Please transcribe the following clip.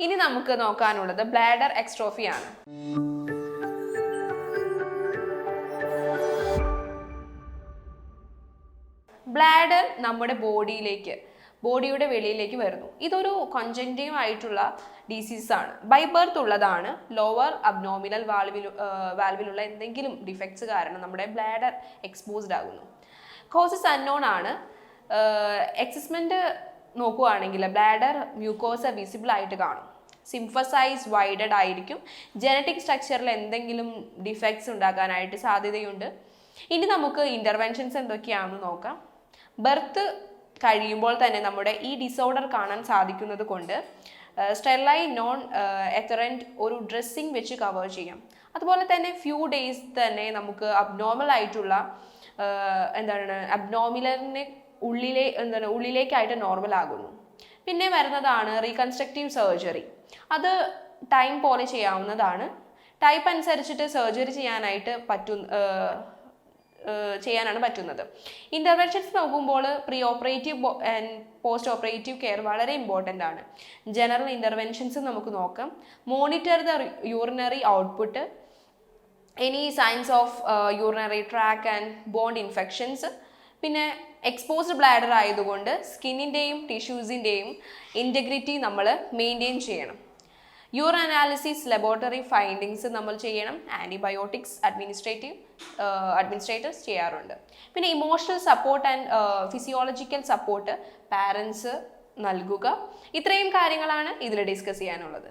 ഇനി നമുക്ക് നോക്കാനുള്ളത് ബ്ലാഡർ എക്സ്ട്രോഫി ആണ്. ബ്ലാഡർ നമ്മുടെ ബോഡിയുടെ വെളിയിലേക്ക് വരുന്നു. ഇതൊരു കൺജങ്റ്റീവ് ആയിട്ടുള്ള ഡിസീസാണ്. ബൈ ബർത്ത് ഉള്ളതാണ്. ലോവർ അബ്നോമിനൽ വാൽവിലുള്ള എന്തെങ്കിലും ഡിഫക്ട്സ് കാരണം നമ്മുടെ ബ്ലാഡർ എക്സ്പോസ്ഡ് ആകുന്നു. കോസസ് അൺനോൺ ആണ്. അസസ്മെന്റ് നോക്കുകയാണെങ്കിൽ ബ്ലാഡർ മ്യൂക്കോസ വിസിബിൾ ആയിട്ട് കാണും. സിംഫസൈസ് വൈഡഡ് ആയിരിക്കും. ജനറ്റിക് സ്ട്രക്ചറിൽ എന്തെങ്കിലും ഡിഫക്ട്സ് ഉണ്ടാകാനായിട്ട് സാധ്യതയുണ്ട്. ഇനി നമുക്ക് ഇൻ്റർവെൻഷൻസ് എന്തൊക്കെയാണെന്ന് നോക്കാം. ബർത്ത് കഴിയുമ്പോൾ തന്നെ നമ്മുടെ ഈ ഡിസോർഡർ കാണാൻ സാധിക്കുന്നത് കൊണ്ട് സ്റ്റെറിലൈൻ നോൺ എത്തറൻറ്റ് ഒരു ഡ്രസ്സിങ് വെച്ച് കവർ ചെയ്യാം. അതുപോലെ തന്നെ ഫ്യൂ ഡേയ്സ് തന്നെ നമുക്ക് അബ്നോർമൽ ആയിട്ടുള്ള അബ്നോമിനലിനെ ഉള്ളിലേക്കായിട്ട് നോർമൽ ആകുന്നു. പിന്നെ വരുന്നതാണ് റീകൺസ്ട്രക്റ്റീവ് സർജറി. അത് ടൈം പോലെ ചെയ്യാവുന്നതാണ്. ടൈപ്പ് അനുസരിച്ചിട്ട് സർജറി ചെയ്യാനാണ് പറ്റുന്നത്. ഇൻ്റർവെൻഷൻസ് നോക്കുമ്പോൾ pre operative and post operative care വളരെ ഇമ്പോർട്ടൻ്റ് ആണ്. ജനറൽ ഇൻ്റർവെൻഷൻസ് നമുക്ക് നോക്കാം. Monitor the urinary output, any signs of urinary tract and bond infections. പിന്നെ എക്സ്പോസ്ഡ് ബ്ലാഡർ ആയതുകൊണ്ട് സ്കിന്നിൻ്റെയും ടിഷ്യൂസിൻ്റെയും ഇൻറ്റഗ്രിറ്റി നമ്മൾ മെയിൻറ്റെയിൻ ചെയ്യണം. യൂറിൻ അനാലിസിസ് ലബോറട്ടറി ഫൈൻഡിങ്സ് നമ്മൾ ചെയ്യണം. ആൻറ്റിബയോട്ടിക്സ് അഡ്മിനിസ്ട്രേറ്റേഴ്സ് ചെയ്യാറുണ്ട്. പിന്നെ emotional support and physiological support parents നൽകുക. ഇത്രയും കാര്യങ്ങളാണ് ഇതിൽ ഡിസ്കസ് ചെയ്യാനുള്ളത്.